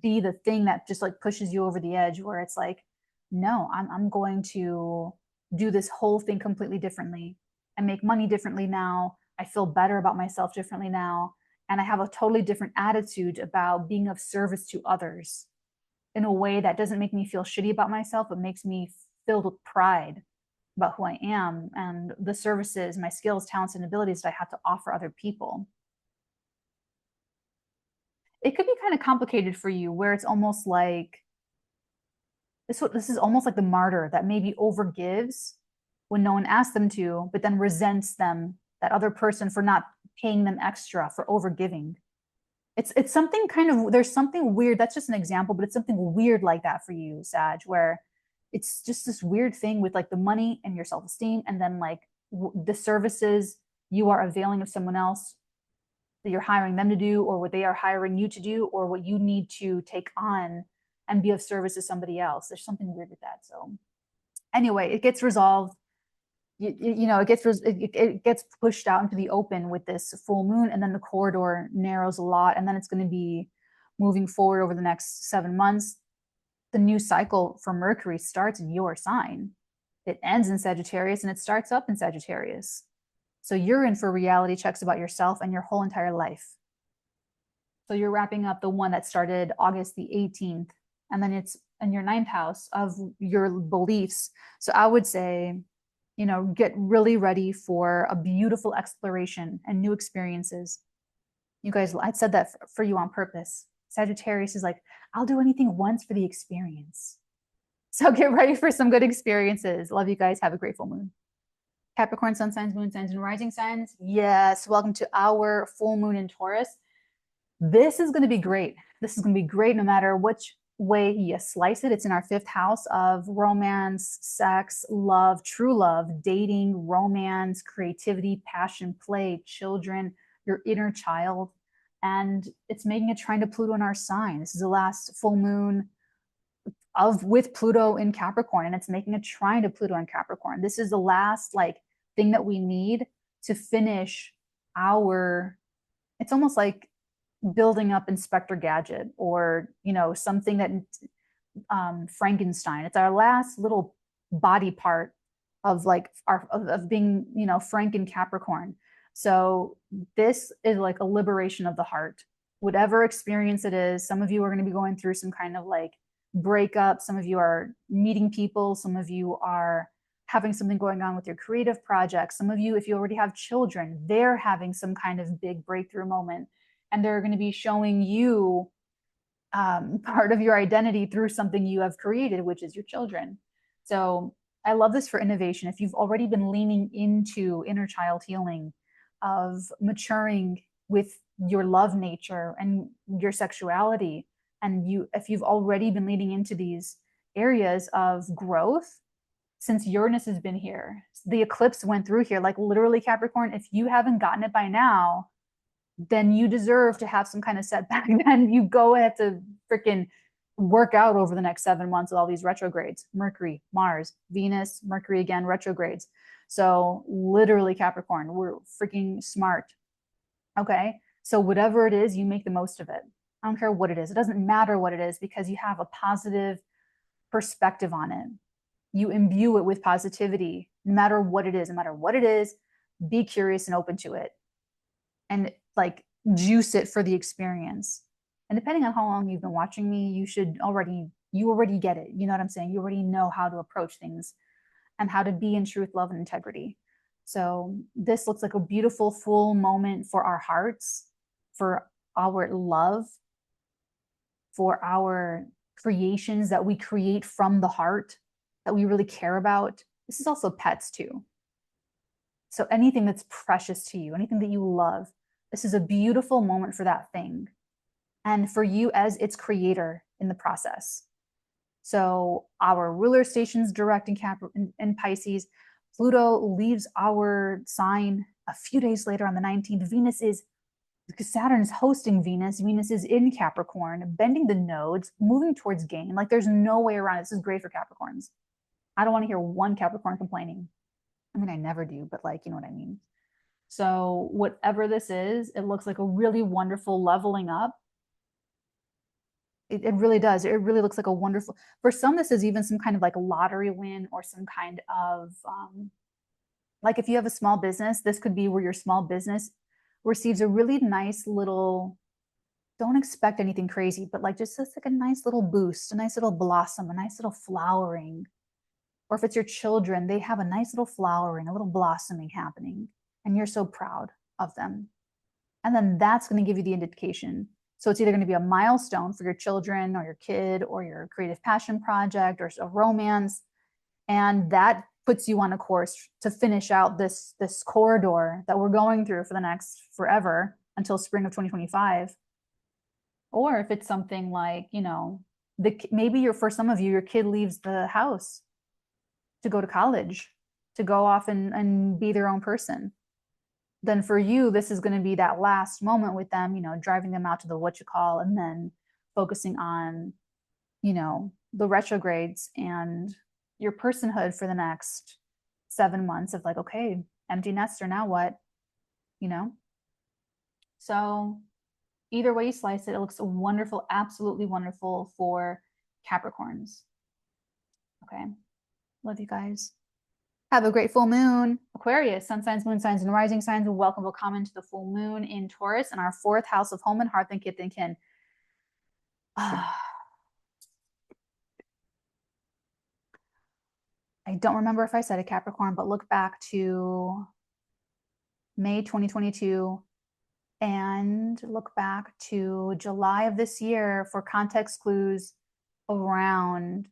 be the thing that just like pushes you over the edge, where it's like, no, I'm going to do this whole thing completely differently. I make money differently now. I feel better about myself differently now. And I have a totally different attitude about being of service to others in a way that doesn't make me feel shitty about myself, but makes me filled with pride about who I am and the services, my skills, talents, and abilities that I have to offer other people. It could be kind of complicated for you, where it's almost like this is almost like the martyr that maybe overgives when no one asks them to, but then resents that other person for not paying them extra for overgiving. It's something kind of, there's something weird. That's just an example, but it's something weird like that for you, Sag, where it's just this weird thing with like the money and your self-esteem, and then like the services you are availing of someone else that you're hiring them to do, or what they are hiring you to do, or what you need to take on and be of service to somebody else. There's something weird with that. So anyway, it gets resolved. You know, it gets pushed out into the open with this full moon, and then the corridor narrows a lot, and then it's going to be moving forward over the next 7 months. The new cycle for Mercury starts in your sign. It ends in Sagittarius and it starts up in Sagittarius. So you're in for reality checks about yourself and your whole entire life. So you're wrapping up the one that started August the 18th, and then it's in your 9th house of your beliefs. So I would say, you know, get really ready for a beautiful exploration and new experiences. You guys, I said that for you on purpose. Sagittarius is like, I'll do anything once for the experience. So get ready for some good experiences. Love you guys. Have a grateful moon. Capricorn, sun signs, moon signs, and rising signs. Yes, welcome to our full moon in Taurus. This is going to be great. This is going to be great no matter which way you slice it. It's in our 5th house of romance, sex, love, true love, dating, romance, creativity, passion, play, children, your inner child. And it's making a trine to Pluto in our sign. This is the last full moon with Pluto in Capricorn, and it's making a trine to Pluto in Capricorn. This is the last like thing that we need to finish our, it's almost like building up Inspector Gadget, or, you know, something that Frankenstein. It's our last little body part of like of being, you know, Frank and Capricorn. So this is like a liberation of the heart. Whatever experience it is, some of you are going to be going through some kind of like breakup. Some of you are meeting people. Some of you are having something going on with your creative projects. Some of you, if you already have children, they're having some kind of big breakthrough moment, and they're going to be showing you part of your identity through something you have created, which is your children. So I love this for innovation. If you've already been leaning into inner child healing, of maturing with your love nature and your sexuality, and if you've already been leaning into these areas of growth since Uranus has been here, the eclipse went through here, like literally Capricorn, if you haven't gotten it by now, then you deserve to have some kind of setback. Then you go ahead to freaking work out over the next 7 months with all these retrogrades. Mercury, Mars, Venus, Mercury again, retrogrades. So literally Capricorn, we're freaking smart. Okay. So whatever it is, you make the most of it. I don't care what it is. It doesn't matter what it is, because you have a positive perspective on it. You imbue it with positivity, no matter what it is. No matter what it is, be curious and open to it, and like juice it for the experience. And depending on how long you've been watching me, you already get it. You know what I'm saying? You already know how to approach things and how to be in truth, love, and integrity. So this looks like a beautiful full moment for our hearts, for our love, for our creations that we create from the heart, that we really care about. This is also pets too. So anything that's precious to you, anything that you love, this is a beautiful moment for that thing, and for you as its creator in the process. So our ruler stations direct in Pisces. Pluto leaves our sign a few days later on the 19th. Because Saturn is hosting Venus. Venus is in Capricorn, bending the nodes, moving towards gain. Like there's no way around it. This is great for Capricorns. I don't want to hear one Capricorn complaining. I mean, I never do, but like, you know what I mean? So whatever this is, it looks like a really wonderful leveling up. It really does. It really looks like a wonderful, for some, this is even some kind of like lottery win, or some kind of, like if you have a small business, this could be where your small business receives a really nice little, don't expect anything crazy, but like just like a nice little boost, a nice little blossom, a nice little flowering. Or if it's your children, they have a nice little flowering, a little blossoming happening, and you're so proud of them. And then that's going to give you the indication. So it's either going to be a milestone for your children or your kid or your creative passion project or a romance. And that puts you on a course to finish out this corridor that we're going through for the next forever until spring of 2025. Or if it's something like, you know, maybe for some of you, your kid leaves the house to go to college, to go off and be their own person. Then for you, this is going to be that last moment with them, you know, driving them out to the 𝚘𝚘𝚎, and then focusing on, you know, the retrogrades and your personhood for the next 7 months of like, okay, empty nester, now what? You know? So either way you slice it, it looks wonderful, absolutely wonderful for Capricorns. Okay. Love you guys. Have a great full moon. Aquarius, sun signs, moon signs, and rising signs. Welcome, welcome to the full moon in Taurus in our fourth house of home and hearth and kith and kin. I don't remember if I said it, Capricorn, but look back to May 2022 and look back to July of this year for context clues around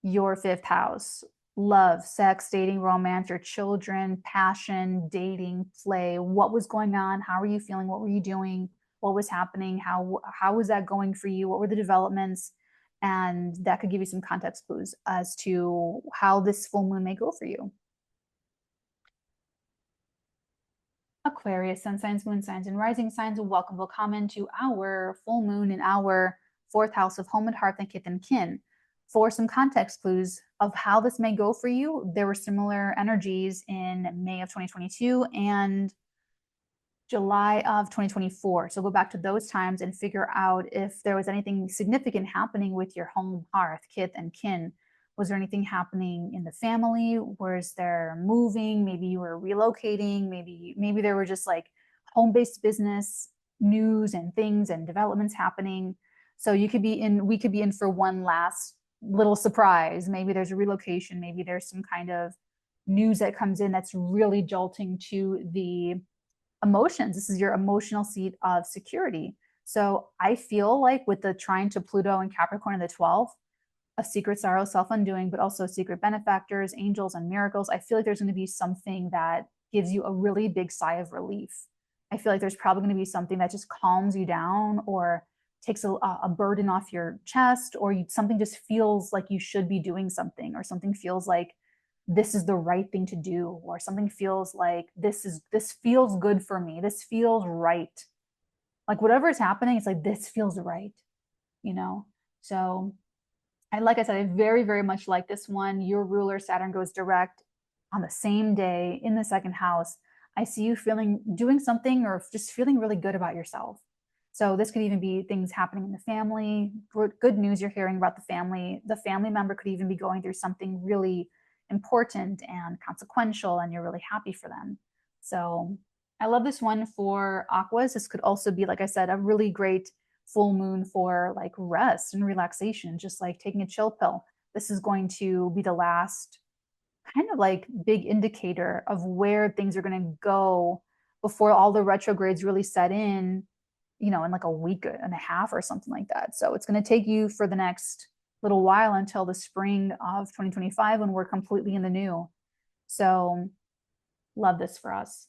your fifth house. Love, sex, dating, romance, your children, passion, dating, play. What was going on? How were you feeling? What were you doing? What was happening? How was that going for you? What were the developments? And that could give you some context clues as to how this full moon may go for you. Aquarius, sun signs, moon signs, and rising signs. Welcome, welcome to our full moon in our fourth house of home and hearth and kith and kin. For some context clues of how this may go for you, there were similar energies in May of 2022 and July of 2024. So go back to those times and figure out if there was anything significant happening with your home, hearth, kith, and kin. Was there anything happening in the family? Was there moving? Maybe you were relocating. Maybe there were just like home-based business news and things and developments happening. So we could be in for one last little surprise. Maybe there's a relocation. Maybe there's some kind of news that comes in that's really jolting to the emotions. This is your emotional seat of security. So I feel like with the trine to Pluto and Capricorn in the 12th, of secret sorrow, self-undoing, but also secret benefactors, angels, and miracles, I feel like there's going to be something that gives you a really big sigh of relief. I feel like there's probably going to be something that just calms you down or takes a burden off your chest, or something just feels like you should be doing something, or something feels like this is the right thing to do, or something feels like this feels good for me. This feels right. Like whatever is happening, it's like this feels right, you know? So like I said, I very, very much like this one. Your ruler, Saturn, goes direct on the same day in the second house. I see you doing something or just feeling really good about yourself. So this could even be things happening in the family, good news you're hearing about the family. The family member could even be going through something really important and consequential, and you're really happy for them. So I love this one for Aquas. This could also be, like I said, a really great full moon for like rest and relaxation, just like taking a chill pill. This is going to be the last kind of like big indicator of where things are going to go before all the retrogrades really set in, in like a week and a half or something like that. So it's going to take you for the next little while until the spring of 2025 when we're completely in the new. So love this for us.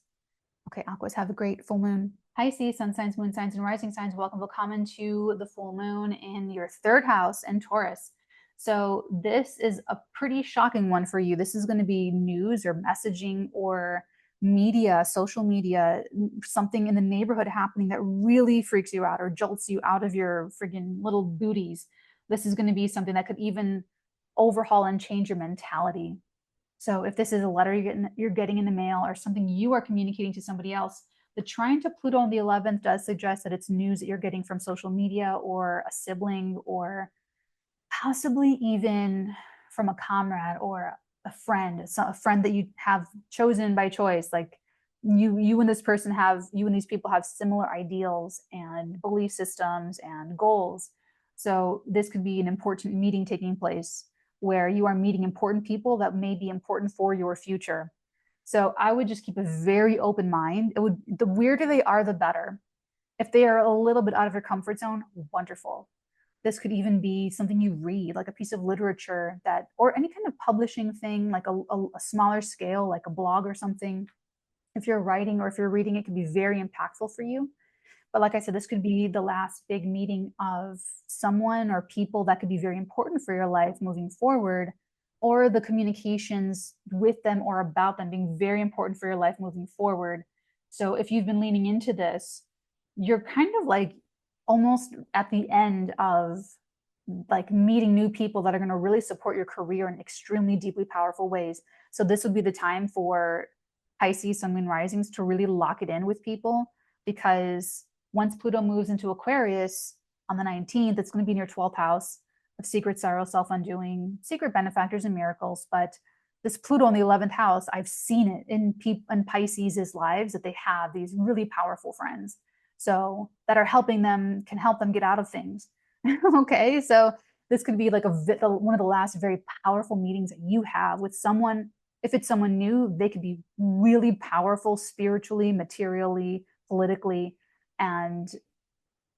Okay, Aquas, have a great full moon. Pisces, sun signs, moon signs, and rising signs. Welcome, welcome to the full moon in your third house and Taurus. So this is a pretty shocking one for you. This is going to be news or messaging or media, social media, something in the neighborhood happening that really freaks you out or jolts you out of your friggin' little booties. This is going to be something that could even overhaul and change your mentality. So if this is a letter you're getting in the mail or something you are communicating to somebody else, the trine to Pluto on the 11th does suggest that it's news that you're getting from social media or a sibling or possibly even from a comrade or a friend that you have chosen by choice. Like you and these people have similar ideals and belief systems and goals. So this could be an important meeting taking place where you are meeting important people that may be important for your future. So I would just keep a very open mind. The weirder they are, the better. If they are a little bit out of your comfort zone, wonderful. This could even be something you read, like a piece of literature or any kind of publishing thing, like a smaller scale, like a blog or something. If you're writing or if you're reading, it could be very impactful for you. But like I said, this could be the last big meeting of someone or people that could be very important for your life moving forward, or the communications with them or about them being very important for your life moving forward. So if you've been leaning into this, you're kind of like almost at the end of like meeting new people that are going to really support your career in extremely deeply powerful ways. So this would be the time for Pisces, Sun, Moon, Risings to really lock it in with people, because once Pluto moves into Aquarius on the 19th, it's going to be in your 12th house of secret sorrow, self-undoing, secret benefactors, and miracles. But this Pluto in the 11th house, I've seen it in Pisces' lives, that they have these really powerful friends. So that are helping them, can help them get out of things. Okay, so this could be like one of the last very powerful meetings that you have with someone. If it's someone new, they could be really powerful spiritually, materially, politically. And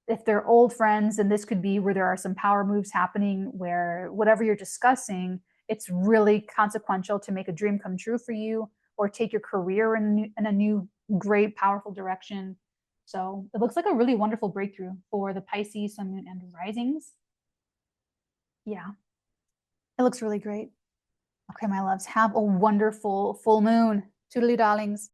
if they're old friends, then this could be where there are some power moves happening, where whatever you're discussing, it's really consequential to make a dream come true for you, or take your career in a new, great, powerful direction. So it looks like a really wonderful breakthrough for the Pisces, Sun, Moon, and risings. Yeah, it looks really great. Okay, my loves, have a wonderful full moon. Toodaloo, darlings.